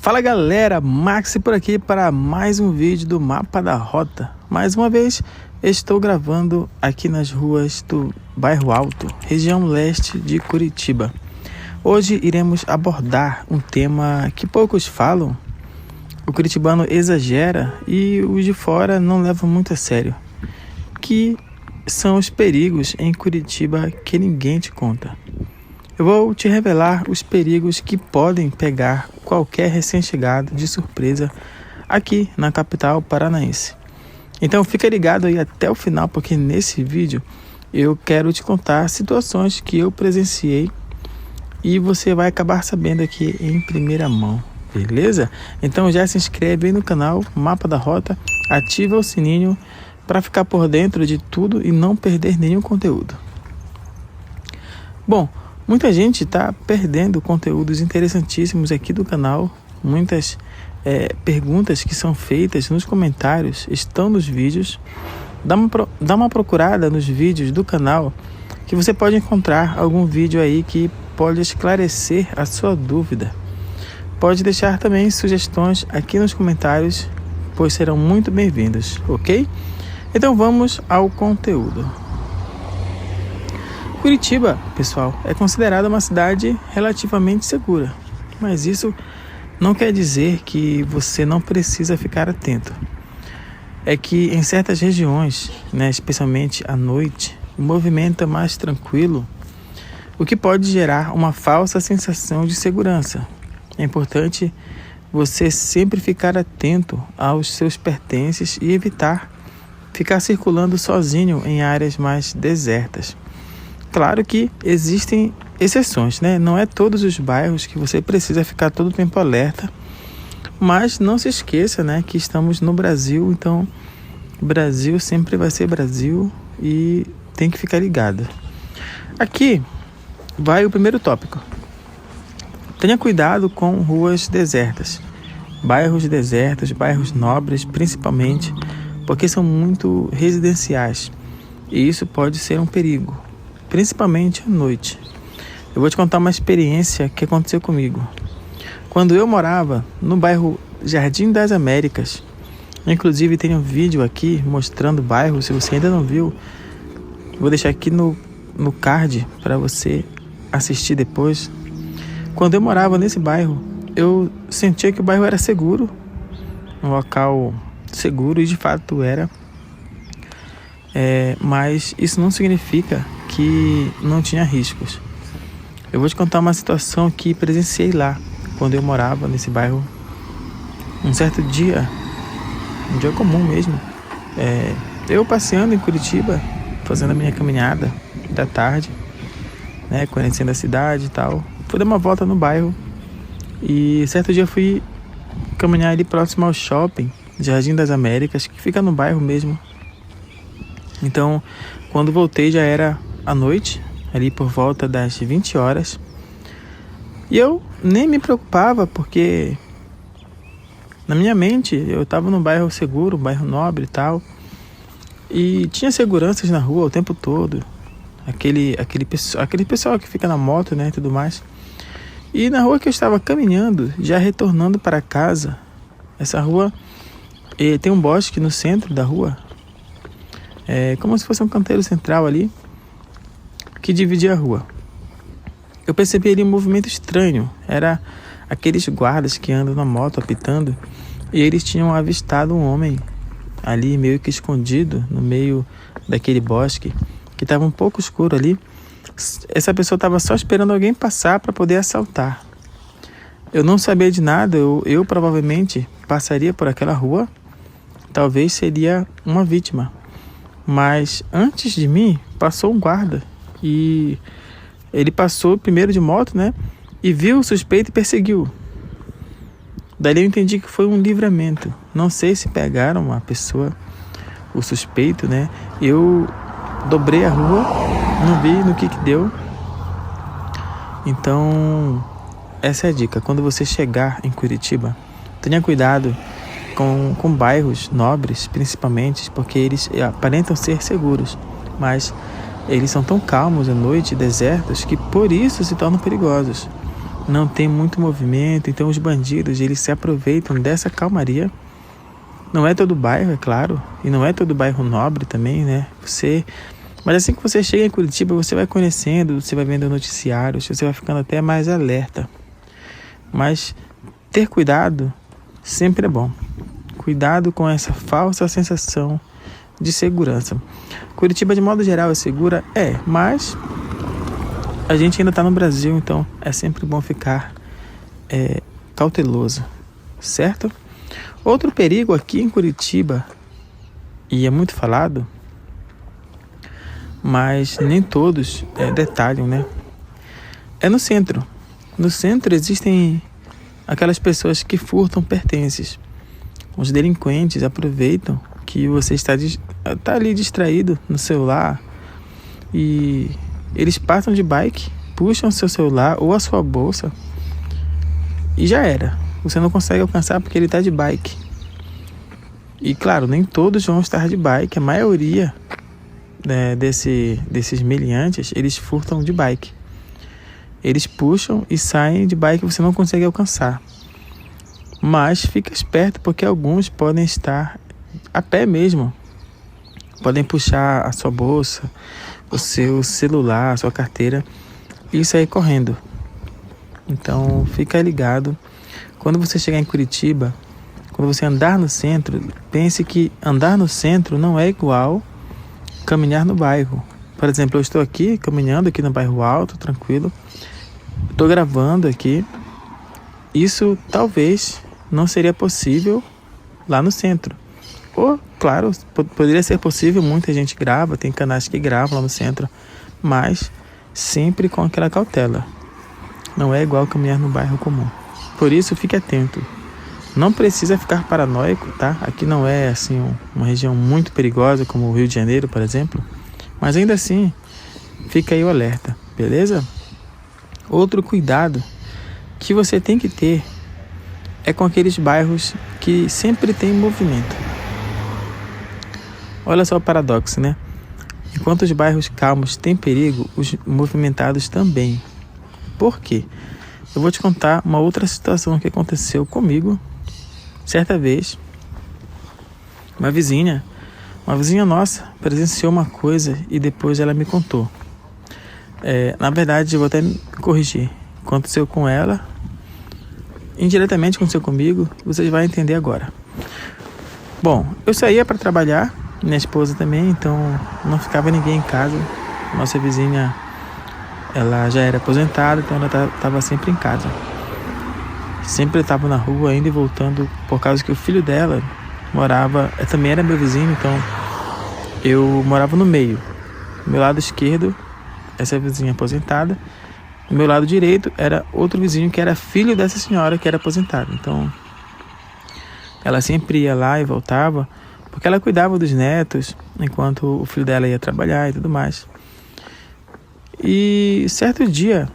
Fala galera, Maxi por aqui para mais um vídeo do Mapa da Rota. Mais uma vez estou gravando aqui nas ruas do Bairro Alto, região leste de Curitiba. Hoje iremos abordar um tema que poucos falam, o curitibano exagera e os de fora não levam muito a sério, que são os perigos em Curitiba que ninguém te conta. Eu vou te revelar os perigos que podem pegar qualquer recém-chegado de surpresa aqui na capital paranaense. Então fica ligado aí até o final, porque nesse vídeo eu quero te contar situações que eu presenciei e você vai acabar sabendo aqui em primeira mão, beleza? Então já se inscreve aí no canal Mapa da Rota, ativa o sininho para ficar por dentro de tudo e não perder nenhum conteúdo. Bom, muita gente está perdendo conteúdos interessantíssimos aqui do canal. Muitas perguntas que são feitas nos comentários estão nos vídeos. Dá uma procurada nos vídeos do canal que você pode encontrar algum vídeo aí que pode esclarecer a sua dúvida. Pode deixar também sugestões aqui nos comentários, pois serão muito bem-vindos, ok? Então vamos ao conteúdo. Curitiba, pessoal, é considerada uma cidade relativamente segura, mas isso não quer dizer que você não precisa ficar atento. É que em certas regiões, especialmente à noite, o movimento é mais tranquilo, o que pode gerar uma falsa sensação de segurança. É importante você sempre ficar atento aos seus pertences e evitar ficar circulando sozinho em áreas mais desertas. Claro que existem exceções, Não é todos os bairros que você precisa ficar todo o tempo alerta, mas não se esqueça, que estamos no Brasil, então Brasil sempre vai ser Brasil e tem que ficar ligado. Aqui vai o primeiro tópico. Tenha cuidado com ruas desertas, bairros desertos, bairros nobres principalmente, porque são muito residenciais e isso pode ser um perigo, principalmente à noite. Eu vou te contar uma experiência que aconteceu comigo. Quando eu morava no bairro Jardim das Américas, inclusive tem um vídeo aqui mostrando o bairro, se você ainda não viu, vou deixar aqui no card para você assistir depois. Quando eu morava nesse bairro, eu sentia que o bairro era seguro, um local seguro, e de fato era. Mas isso não significa que não tinha riscos. Eu vou te contar uma situação que presenciei lá, quando eu morava nesse bairro. Um certo dia, um dia comum mesmo, eu passeando em Curitiba, fazendo a minha caminhada da tarde, conhecendo a cidade e tal, fui dar uma volta no bairro e certo dia eu fui caminhar ali próximo ao shopping Jardim das Américas, que fica no bairro mesmo. Então, quando voltei já era à noite, ali por volta das 20 horas. E eu nem me preocupava, porque na minha mente eu estava num bairro seguro, um bairro nobre e tal. E tinha seguranças na rua o tempo todo. Aquele pessoal que fica na moto, e tudo mais. E na rua que eu estava caminhando, já retornando para casa, essa rua tem um bosque no centro da rua. É como se fosse um canteiro central ali, que dividia a rua. Eu percebi ali um movimento estranho. Era aqueles guardas que andam na moto apitando, e eles tinham avistado um homem ali meio que escondido no meio daquele bosque, que estava um pouco escuro ali. Essa pessoa estava só esperando alguém passar para poder assaltar. Eu não sabia de nada, eu provavelmente passaria por aquela rua, talvez seria uma vítima. Mas antes de mim passou um guarda, e ele passou primeiro de moto, e viu o suspeito e perseguiu. Dali eu entendi que foi um livramento. Não sei se pegaram a pessoa, o suspeito, Eu dobrei a rua, não vi no que deu. Então, essa é a dica. Quando você chegar em Curitiba, tenha cuidado com bairros nobres, principalmente, porque eles aparentam ser seguros, mas eles são tão calmos à noite, desertos, que por isso se tornam perigosos. não tem muito movimento, então os bandidos, eles se aproveitam dessa calmaria. Não é todo bairro, é claro, e não é todo bairro nobre também, né? Mas assim que você chega em Curitiba, você vai conhecendo, você vai vendo noticiários, você vai ficando até mais alerta. Mas ter cuidado sempre é bom. Cuidado com essa falsa sensação de segurança. Curitiba, de modo geral, é segura? É, mas a gente ainda está no Brasil, então é sempre bom ficar cauteloso, certo? Outro perigo aqui em Curitiba, e é muito falado, mas nem todos detalham, né? É no centro. No centro existem aquelas pessoas que furtam pertences. Os delinquentes aproveitam que você está ali distraído no celular e eles passam de bike, puxam seu celular ou a sua bolsa e já era. Você não consegue alcançar porque ele está de bike. E claro, nem todos vão estar de bike. A maioria desses meliantes, eles furtam de bike. Eles puxam e saem de bike, você não consegue alcançar. Mas fica esperto porque alguns podem estar a pé mesmo. Podem puxar a sua bolsa, o seu celular, a sua carteira e sair correndo. Então fica ligado. Quando você chegar em Curitiba, quando você andar no centro, pense que andar no centro não é igual caminhar no bairro. Por exemplo, eu estou aqui caminhando aqui no bairro Alto, tranquilo. Estou gravando aqui. Isso talvez não seria possível lá no centro. Ou, claro, poderia ser possível, muita gente grava, tem canais que gravam lá no centro, mas sempre com aquela cautela. Não é igual caminhar no bairro comum. Por isso, fique atento. Não precisa ficar paranoico, tá? Aqui não é assim uma região muito perigosa como o Rio de Janeiro, por exemplo. Mas ainda assim, fica aí o alerta, beleza? Outro cuidado que você tem que ter é com aqueles bairros que sempre tem movimento. Olha só o paradoxo, né? Enquanto os bairros calmos têm perigo, os movimentados também. Por quê? Eu vou te contar uma outra situação que aconteceu comigo. Certa vez, uma vizinha nossa presenciou uma coisa e depois ela me contou. Na verdade, eu vou até me corrigir. Aconteceu com ela, indiretamente aconteceu comigo, vocês vão entender agora. Bom, eu saía para trabalhar, minha esposa também, então não ficava ninguém em casa. Nossa vizinha, ela já era aposentada, então ela estava sempre em casa. Sempre estava na rua, indo e voltando, por causa que o filho dela também era meu vizinho, então eu morava no meio. Do meu lado esquerdo, essa vizinha aposentada. Do meu lado direito era outro vizinho que era filho dessa senhora que era aposentada. Então, ela sempre ia lá e voltava, porque ela cuidava dos netos, enquanto o filho dela ia trabalhar e tudo mais. E certo dia,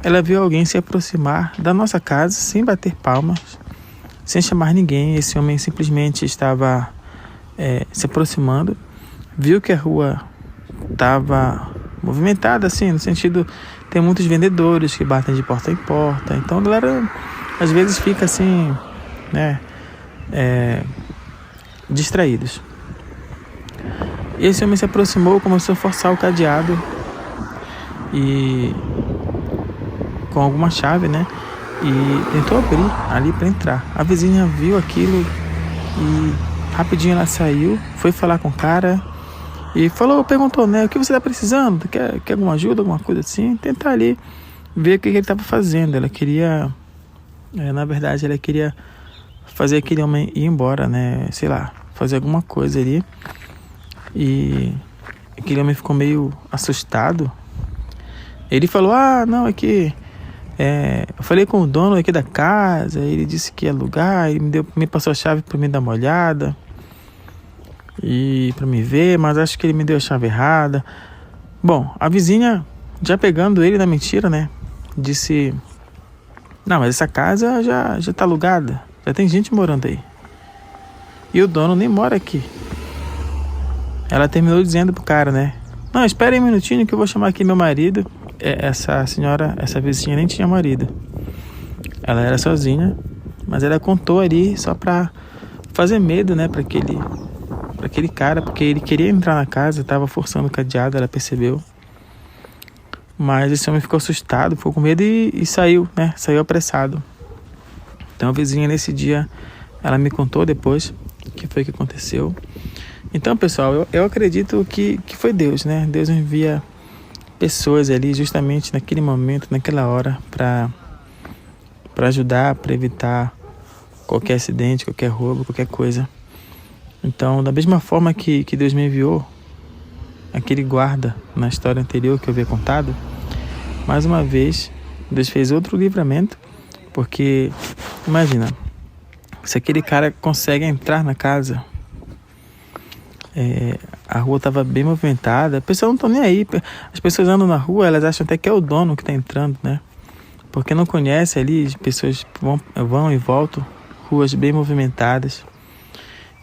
ela viu alguém se aproximar da nossa casa sem bater palmas, sem chamar ninguém. Esse homem simplesmente estava se aproximando, viu que a rua estava movimentada, assim, no sentido, tem muitos vendedores que batem de porta em porta. Então a galera às vezes fica assim, né, distraídos. E esse homem se aproximou, começou a forçar o cadeado e com alguma chave, né? E tentou abrir ali para entrar. A vizinha viu aquilo e rapidinho ela saiu, foi falar com o cara e perguntou, né? O que você tá precisando? Quer alguma ajuda, alguma coisa assim? Tentar ali ver o que ele estava fazendo. Ela queria, na verdade, ela queria fazer aquele homem ir embora, né? Sei lá, fazer alguma coisa ali. E aquele homem ficou meio assustado. Ele falou, não, é que eu falei com o dono aqui da casa, ele disse que ia alugar, ele me passou a chave para me dar uma olhada e para me ver, mas acho que ele me deu a chave errada. Bom, a vizinha, já pegando ele na mentira, né, disse, não, mas essa casa já tá alugada, já tem gente morando aí e o dono nem mora aqui. Ela terminou dizendo pro cara, né, não, espera aí um minutinho que eu vou chamar aqui meu marido. Essa senhora, essa vizinha nem tinha marido. Ela era sozinha, mas ela contou ali só pra fazer medo, né, pra aquele cara, porque ele queria entrar na casa, tava forçando o cadeado, ela percebeu. Mas esse homem ficou assustado, ficou com medo e saiu, né, saiu apressado. Então a vizinha nesse dia, ela me contou depois o que foi que aconteceu. Então, pessoal, eu acredito que foi Deus, né? Deus envia pessoas ali justamente naquele momento, naquela hora, para ajudar, para evitar qualquer acidente, qualquer roubo, qualquer coisa. Então, da mesma forma que Deus me enviou aquele guarda na história anterior que eu havia contado, mais uma vez, Deus fez outro livramento, porque, imagina, se aquele cara consegue entrar na casa, a rua estava bem movimentada, as pessoas não estão nem aí, as pessoas andam na rua, elas acham até que é o dono que está entrando, né? Porque não conhece ali, as pessoas vão e voltam, ruas bem movimentadas.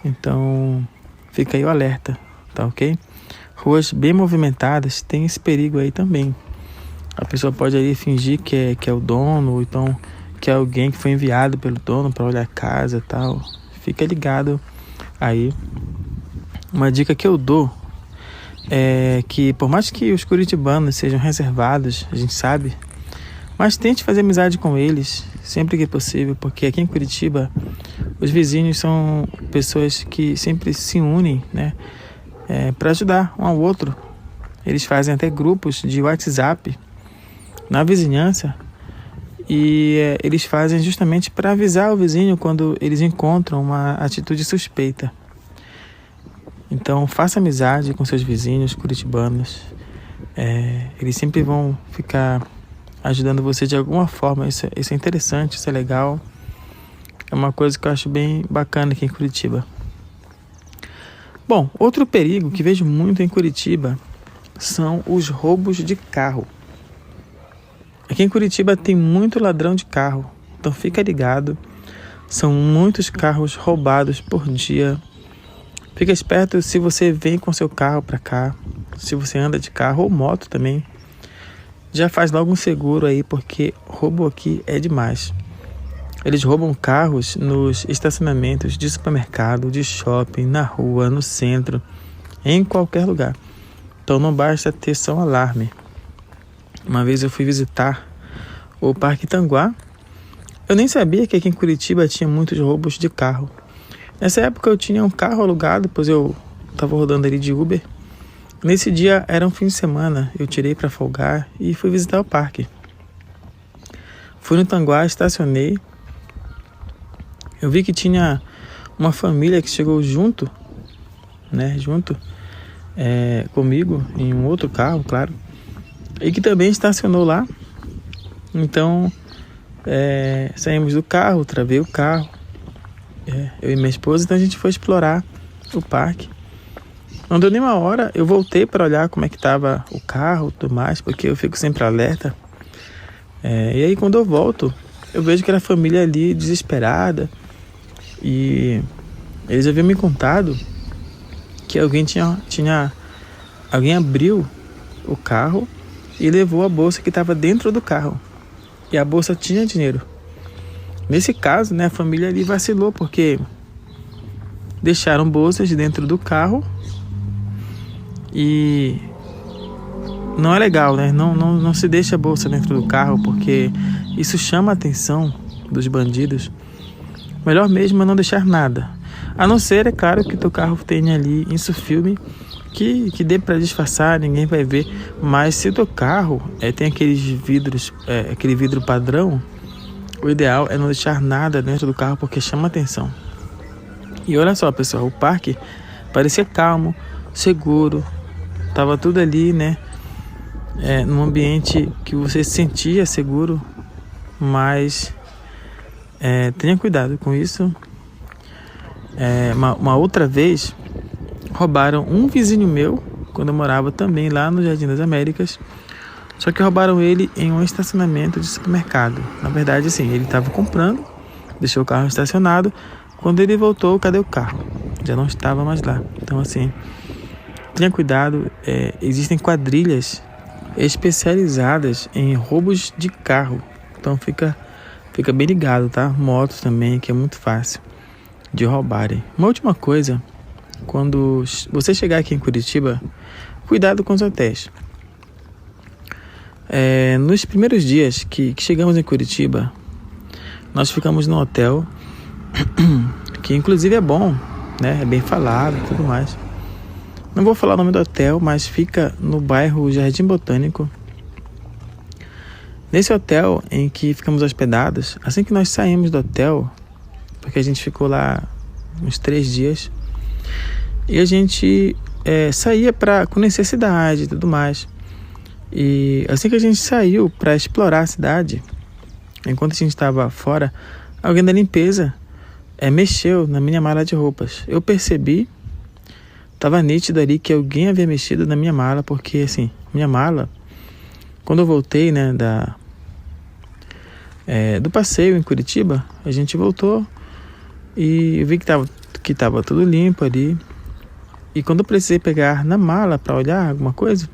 Então, fica aí o alerta, tá ok? Ruas bem movimentadas tem esse perigo aí também. A pessoa pode ali fingir que é o dono, ou então que é alguém que foi enviado pelo dono para olhar a casa e tal. Fica ligado aí. Uma dica que eu dou é que, por mais que os curitibanos sejam reservados, a gente sabe, mas tente fazer amizade com eles sempre que possível, porque aqui em Curitiba os vizinhos são pessoas que sempre se unem, né, para ajudar um ao outro. Eles fazem até grupos de WhatsApp na vizinhança e eles fazem justamente para avisar o vizinho quando eles encontram uma atitude suspeita. Então, faça amizade com seus vizinhos curitibanos. Eles sempre vão ficar ajudando você de alguma forma. Isso é interessante, isso é legal. É uma coisa que eu acho bem bacana aqui em Curitiba. Bom, outro perigo que vejo muito em Curitiba são os roubos de carro. Aqui em Curitiba tem muito ladrão de carro, então fica ligado. São muitos carros roubados por dia. Fica esperto se você vem com seu carro para cá, se você anda de carro ou moto também. Já faz logo um seguro aí, porque roubo aqui é demais. Eles roubam carros nos estacionamentos de supermercado, de shopping, na rua, no centro, em qualquer lugar. Então não basta ter só um alarme. Uma vez eu fui visitar o Parque Tanguá. Eu nem sabia que aqui em Curitiba tinha muitos roubos de carro. Nessa época eu tinha um carro alugado, pois eu estava rodando ali de Uber. Nesse dia era um fim de semana, eu tirei para folgar e fui visitar o parque. Fui no Tanguá, estacionei. Eu vi que tinha uma família que chegou junto comigo, em um outro carro, claro, e que também estacionou lá. Então, saímos do carro, travei o carro, eu e minha esposa, então a gente foi explorar o parque. Não deu nem uma hora, eu voltei para olhar como é que estava o carro e tudo mais, porque eu fico sempre alerta. E aí quando eu volto, eu vejo que era a família ali desesperada, e eles haviam me contado que alguém alguém abriu o carro e levou a bolsa que estava dentro do carro, e a bolsa tinha dinheiro. Nesse caso, né, a família ali vacilou, porque deixaram bolsas dentro do carro e não é legal, né? Não se deixa a bolsa dentro do carro, porque isso chama a atenção dos bandidos. Melhor mesmo é não deixar nada, a não ser, é claro, que teu carro tenha ali insufilme que dê para disfarçar, ninguém vai ver. Mas se teu carro tem aqueles vidros, aquele vidro padrão, o ideal é não deixar nada dentro do carro, porque chama atenção. E olha só, pessoal, o parque parecia calmo, seguro, tava tudo ali, né? Num ambiente que você se sentia seguro, mas tenha cuidado com isso. Uma outra vez roubaram um vizinho meu, quando eu morava também lá no Jardim das Américas. Só que roubaram ele em um estacionamento de supermercado. Na verdade, assim, ele estava comprando, deixou o carro estacionado. Quando ele voltou, cadê o carro? Já não estava mais lá. Então, assim, tenha cuidado. Existem quadrilhas especializadas em roubos de carro. Então, fica Fica bem ligado, tá? Motos também, que é muito fácil de roubarem. Uma última coisa, quando você chegar aqui em Curitiba, cuidado com os hotéis. Nos primeiros dias que chegamos em Curitiba, nós ficamos num hotel que inclusive é bom, né? É bem falado e tudo mais. Não vou falar o nome do hotel, mas fica no bairro Jardim Botânico. Nesse hotel em que ficamos hospedados, assim que nós saímos do hotel, porque a gente ficou lá uns 3 dias, e a gente saía com necessidade e tudo mais. E assim que a gente saiu para explorar a cidade, enquanto a gente estava fora, alguém da limpeza mexeu na minha mala de roupas. Eu percebi, estava nítido ali que alguém havia mexido na minha mala, porque assim, minha mala, quando eu voltei, né, do passeio em Curitiba, a gente voltou e eu vi que estava tudo limpo ali. E quando eu precisei pegar na mala para olhar alguma coisa,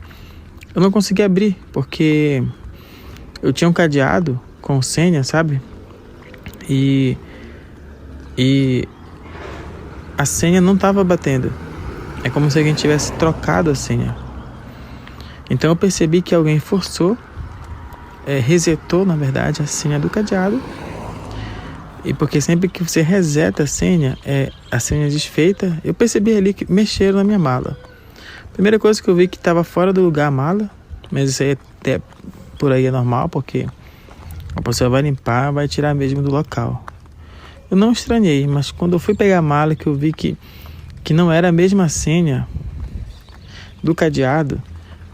eu não consegui abrir, porque eu tinha um cadeado com senha, sabe? E a senha não estava batendo. É como se alguém tivesse trocado a senha. Então eu percebi que alguém forçou, resetou, na verdade, a senha do cadeado. E porque sempre que você reseta a senha é desfeita, eu percebi ali que mexeram na minha mala. Primeira coisa que eu vi que estava fora do lugar a mala, mas isso aí até por aí é normal, porque a pessoa vai limpar, vai tirar mesmo do local. Eu não estranhei, mas quando eu fui pegar a mala, que eu vi que não era a mesma senha do cadeado,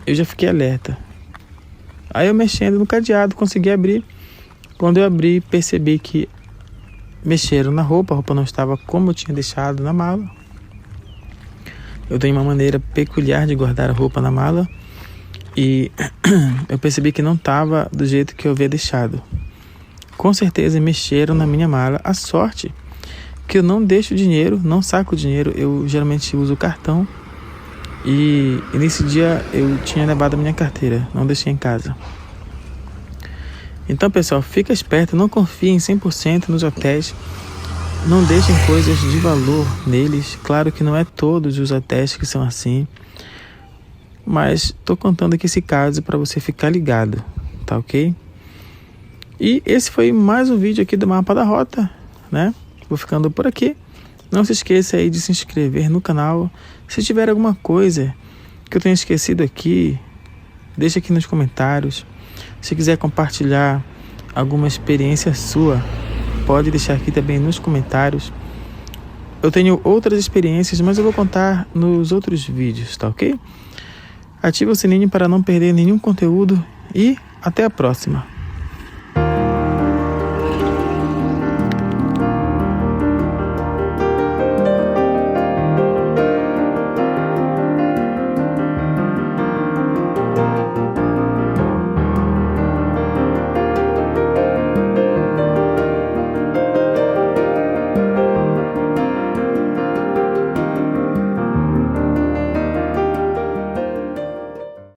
eu já fiquei alerta. Aí eu mexendo no cadeado, consegui abrir. Quando eu abri, percebi que mexeram na roupa, a roupa não estava como eu tinha deixado na mala. Eu tenho uma maneira peculiar de guardar a roupa na mala e eu percebi que não estava do jeito que eu havia deixado. Com certeza mexeram na minha mala. A sorte que eu não deixo dinheiro, não saco dinheiro, eu geralmente uso cartão. E nesse dia eu tinha levado a minha carteira, não deixei em casa. Então, pessoal, fica esperto, não confiem 100% nos hotéis. Não deixem coisas de valor neles. Claro que não é todos os hotéis que são assim, mas estou contando aqui esse caso para você ficar ligado, tá ok? E esse foi mais um vídeo aqui do Mapa da Rota, né? Vou ficando por aqui. Não se esqueça aí de se inscrever no canal. Se tiver alguma coisa que eu tenha esquecido aqui, deixa aqui nos comentários. Se quiser compartilhar alguma experiência sua, pode deixar aqui também nos comentários. Eu tenho outras experiências, mas eu vou contar nos outros vídeos, tá ok? Ative o sininho para não perder nenhum conteúdo e até a próxima.